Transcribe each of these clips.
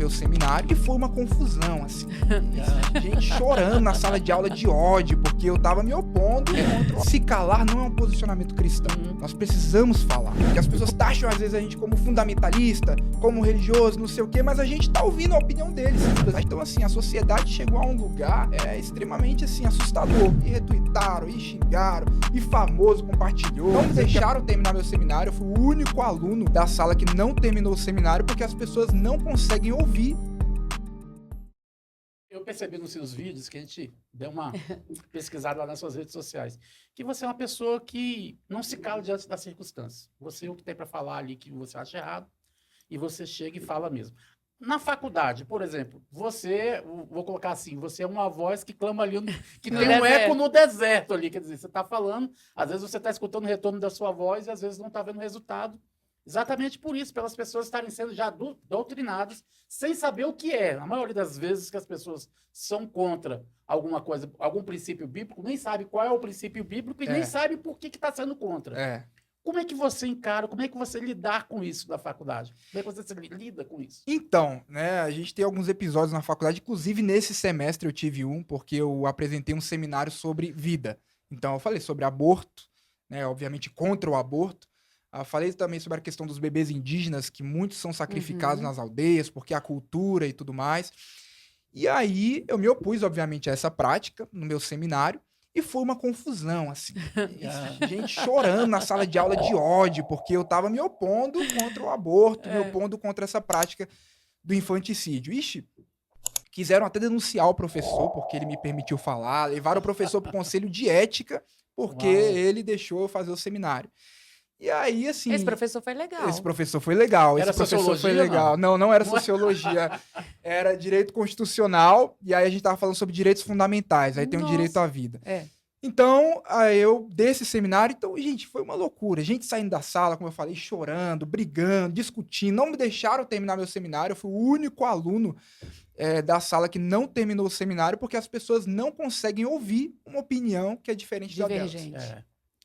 meu seminário e foi uma confusão, assim. Gente chorando na sala de aula de ódio, porque eu tava me opondo contra... Se calar não é um posicionamento cristão. Nós precisamos falar. Porque as pessoas taxam, às vezes, a gente como fundamentalista, como religioso, não sei o quê, mas a gente tá ouvindo a opinião deles. Então, assim, a sociedade chegou a um lugar extremamente, assim, assustador. E retuitaram, e xingaram, e famoso compartilhou. Não me deixaram terminar meu seminário. Eu fui o único aluno da sala que não terminou o seminário porque as pessoas não conseguem ouvir. Eu percebi nos seus vídeos, que a gente deu uma pesquisada lá nas suas redes sociais, que você é uma pessoa que não se cala diante das circunstâncias. Você o que tem para falar ali que você acha errado, e você chega e fala mesmo. Na faculdade, por exemplo, você, vou colocar assim, você é uma voz que clama ali, que tem um eco no deserto ali, quer dizer, você está falando, às vezes você está escutando o retorno da sua voz e às vezes não está vendo o resultado. Exatamente por isso, pelas pessoas estarem sendo já doutrinadas, sem saber o que é. A maioria das vezes que as pessoas são contra alguma coisa, algum princípio bíblico, nem sabe qual é o princípio bíblico e nem sabe por que está sendo contra. Como é que você encara, como é que você lidar com isso na faculdade? Como é que você lida com isso? Então, né, a gente tem alguns episódios na faculdade, inclusive nesse semestre eu tive um, porque eu apresentei um seminário sobre vida. Então eu falei sobre aborto, né, obviamente contra o aborto. Falei também sobre a questão dos bebês indígenas, que muitos são sacrificados nas aldeias, porque a cultura e tudo mais. E aí eu me opus, obviamente, a essa prática no meu seminário, e foi uma confusão, assim. Gente chorando na sala de aula de ódio, porque eu tava me opondo contra o aborto, me opondo contra essa prática do infanticídio. Ixi, quiseram até denunciar o professor, porque ele me permitiu falar, levaram o professor pro conselho de ética, porque ele deixou eu fazer o seminário. E aí, assim... Esse professor foi legal. Esse professor foi legal. Era esse professor sociologia, foi legal. Não era sociologia. Era direito constitucional. E aí a gente tava falando sobre direitos fundamentais. Aí tem o direito à vida. Então, aí eu desse seminário... Então, gente, foi uma loucura. Gente saindo da sala, como eu falei, chorando, brigando, discutindo. Não me deixaram terminar meu seminário. Eu fui o único aluno da sala que não terminou o seminário porque as pessoas não conseguem ouvir uma opinião que é diferente da delas.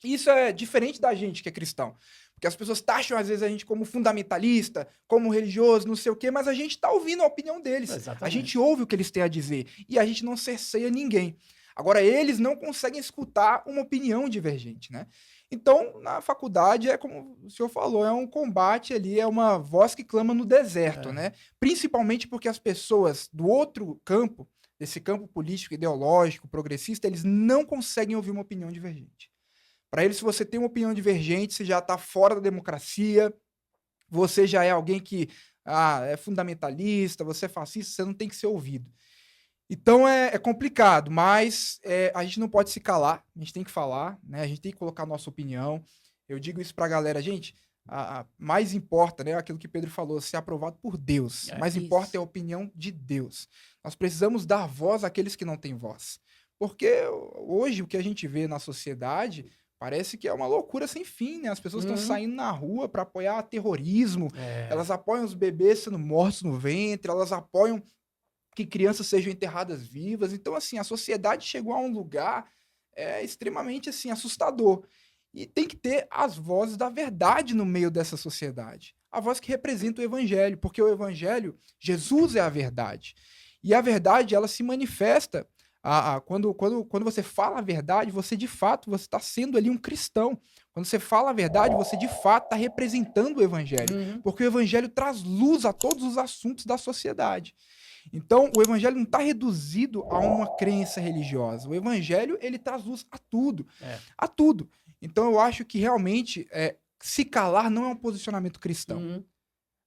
Isso é diferente da gente que é cristão. Porque as pessoas taxam, às vezes, a gente como fundamentalista, como religioso, não sei o quê, mas a gente tá ouvindo a opinião deles. Exatamente. A gente ouve o que eles têm a dizer. E a gente não cerceia ninguém. Agora, eles não conseguem escutar uma opinião divergente, né? Então, na faculdade, é como o senhor falou, é um combate ali, é uma voz que clama no deserto, né? Principalmente porque as pessoas do outro campo, desse campo político, ideológico, progressista, eles não conseguem ouvir uma opinião divergente. Para eles, se você tem uma opinião divergente, você já está fora da democracia, você já é alguém que é fundamentalista, você é fascista, você não tem que ser ouvido. Então é complicado, mas a gente não pode se calar, a gente tem que falar, né? A gente tem que colocar a nossa opinião. Eu digo isso para a galera, gente, mais importa, né, aquilo que Pedro falou, ser aprovado por Deus. Mais importa é a opinião de Deus. Nós precisamos dar voz àqueles que não têm voz. Porque hoje o que a gente vê na sociedade... Parece que é uma loucura sem fim, né? As pessoas estão saindo na rua para apoiar terrorismo, elas apoiam os bebês sendo mortos no ventre, elas apoiam que crianças sejam enterradas vivas. Então, assim, a sociedade chegou a um lugar extremamente, assim, assustador. E tem que ter as vozes da verdade no meio dessa sociedade. A voz que representa o evangelho, porque o evangelho, Jesus é a verdade. E a verdade, ela se manifesta... Quando você fala a verdade, você de fato está sendo ali um cristão. Quando você fala a verdade, você de fato está representando o evangelho. Porque o evangelho traz luz a todos os assuntos da sociedade. Então, o evangelho não está reduzido a uma crença religiosa. O evangelho, ele traz luz a tudo. A tudo. Então, eu acho que realmente se calar não é um posicionamento cristão.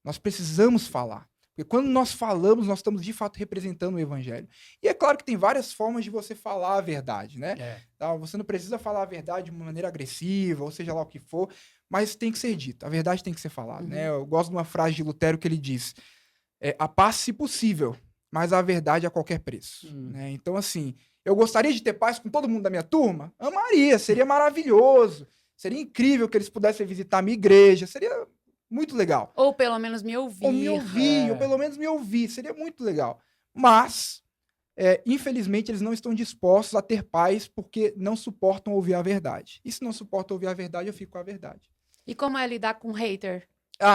Nós precisamos falar. Porque quando nós falamos, nós estamos de fato representando o evangelho. E é claro que tem várias formas de você falar a verdade, né? Então, você não precisa falar a verdade de uma maneira agressiva, ou seja lá o que for, mas tem que ser dito. A verdade tem que ser falada, né? Eu gosto de uma frase de Lutero que ele diz, a paz se possível, mas a verdade a qualquer preço. Né? Então, assim, eu gostaria de ter paz com todo mundo da minha turma? Amaria, seria maravilhoso. Seria incrível que eles pudessem visitar a minha igreja, seria... muito legal. Ou pelo menos me ouvir. Ou pelo menos me ouvir. Seria muito legal. Mas, infelizmente, eles não estão dispostos a ter paz porque não suportam ouvir a verdade. E se não suportam ouvir a verdade, eu fico com a verdade. E como é lidar com hater?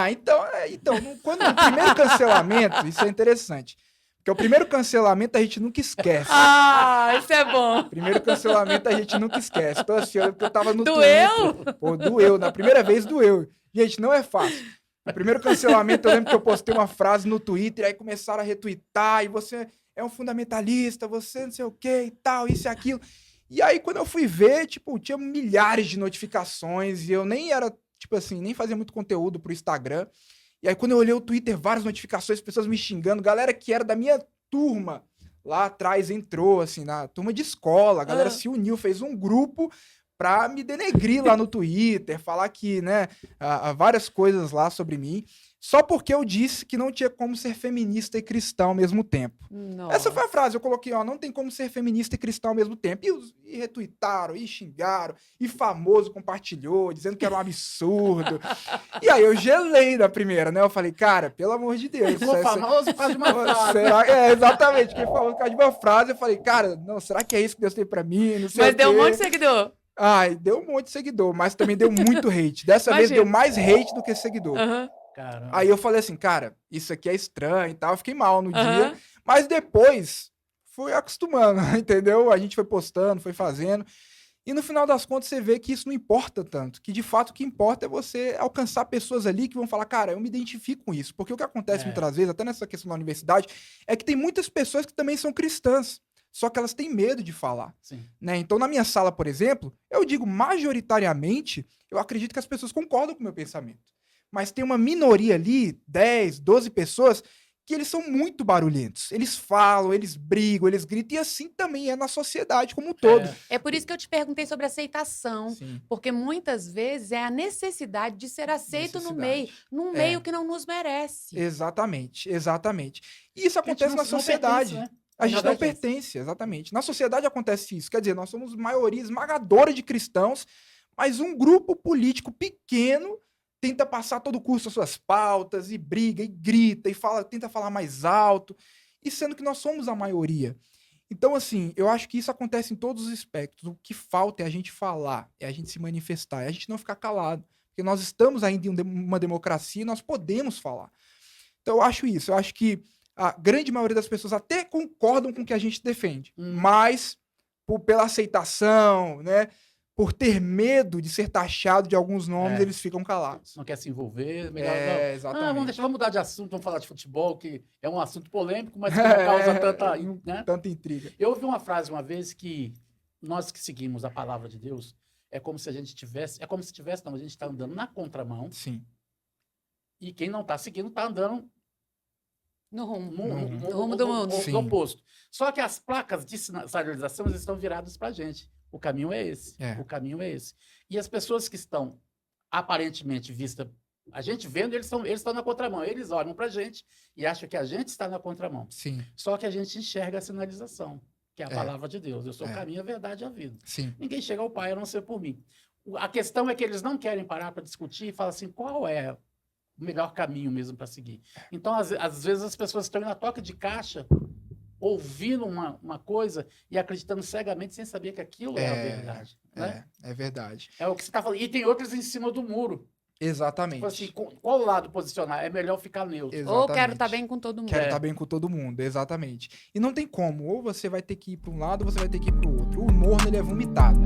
Então, quando o primeiro cancelamento, isso é interessante. Porque o primeiro cancelamento a gente nunca esquece. Isso é bom. O primeiro cancelamento a gente nunca esquece. Então, assim, eu tava no Doeu? Twitter. Pô, doeu. Na primeira vez, doeu. Gente, não é fácil. No primeiro cancelamento, eu lembro que eu postei uma frase no Twitter, aí começaram a retweetar, e você é um fundamentalista, você não sei o que e tal, isso e aquilo. E aí, quando eu fui ver, tipo, tinha milhares de notificações, e eu nem era, tipo assim, nem fazia muito conteúdo pro Instagram. E aí, quando eu olhei o Twitter, várias notificações, pessoas me xingando, galera que era da minha turma lá atrás entrou, assim, na turma de escola, a galera se uniu, fez um grupo pra me denegrir lá no Twitter, falar que, né, várias coisas lá sobre mim, só porque eu disse que não tinha como ser feminista e cristão ao mesmo tempo. Nossa. Essa foi a frase, eu coloquei, ó, não tem como ser feminista e cristão ao mesmo tempo. E retweetaram, e xingaram, e famoso compartilhou, dizendo que era um absurdo. E aí eu gelei na primeira, né? Eu falei, cara, pelo amor de Deus. Ficou famoso por causa de uma frase. Exatamente, que falou por causa de uma frase. Eu falei, cara, não, será que é isso que Deus tem pra mim? Não sei Mas o deu um quê. monte de seguidor. Ai, deu um monte de seguidor, mas também deu muito hate. Dessa vez Imagina. deu mais hate do que seguidor. Caramba. Aí eu falei assim, cara, isso aqui é estranho e tal. Eu fiquei mal no dia. Aham. Mas depois fui acostumando, entendeu? A gente foi postando, foi fazendo. E no final das contas você vê que isso não importa tanto. Que de fato o que importa é você alcançar pessoas ali que vão falar, cara, eu me identifico com isso. Porque o que acontece muitas vezes, até nessa questão da universidade, é que tem muitas pessoas que também são cristãs. Só que elas têm medo de falar. Sim. Né? Então, na minha sala, por exemplo, eu digo majoritariamente, eu acredito que as pessoas concordam com o meu pensamento. Mas tem uma minoria ali, 10, 12 pessoas, que eles são muito barulhentos. Eles falam, eles brigam, eles gritam, e assim também é na sociedade como um todo. É por isso que eu te perguntei sobre aceitação. Sim. Porque muitas vezes é a necessidade de ser aceito no meio, num É. meio que não nos merece. Exatamente, exatamente. E isso A gente acontece não- na não sociedade. pertence, né? A gente Na não verdade, pertence, exatamente. Na sociedade acontece isso. Quer dizer, nós somos maioria esmagadora de cristãos, mas um grupo político pequeno tenta passar a todo custo as suas pautas, e briga, e grita, e fala, tenta falar mais alto, e sendo que nós somos a maioria. Então, assim, eu acho que isso acontece em todos os aspectos. O que falta é a gente falar, é a gente se manifestar, é a gente não ficar calado. Porque nós estamos ainda em uma democracia e nós podemos falar. Então, eu acho isso. Eu acho que a grande maioria das pessoas até concordam com o que a gente defende, mas pela aceitação, né, por ter medo de ser taxado de alguns nomes, eles ficam calados. Não quer se envolver, melhor Exatamente. vamos mudar de assunto, vamos falar de futebol, que é um assunto polêmico, mas que não causa tanta, né? Tanta intriga. Eu ouvi uma frase uma vez que nós que seguimos a palavra de Deus, é como se a gente tivesse, a gente está andando na contramão, Sim. e quem não está seguindo está andando No rumo. no rumo do mundo. Sim. oposto. Só que as placas de sinalização elas estão viradas para a gente. O caminho é esse. É. O caminho é esse. E as pessoas que estão aparentemente vistas, a gente vendo, eles estão na contramão. Eles olham para a gente e acham que a gente está na contramão. Sim. Só que a gente enxerga a sinalização, que é a É. palavra de Deus. Eu sou o É. caminho, a verdade e a vida. Sim. Ninguém chega ao Pai a não ser por mim. A questão é que eles não querem parar para discutir e falar assim, qual é o melhor caminho mesmo para seguir. Então, às vezes, as pessoas estão na toca de caixa, ouvindo uma coisa e acreditando cegamente sem saber que aquilo é a verdade. Né? É verdade. É o que você está falando. E tem outros em cima do muro. Exatamente. Tipo assim, qual lado posicionar? É melhor ficar neutro. Ou quero estar bem com todo mundo. Quero estar bem com todo mundo, exatamente. E não tem como. Ou você vai ter que ir para um lado, ou você vai ter que ir para o outro. O morno, ele é vomitado.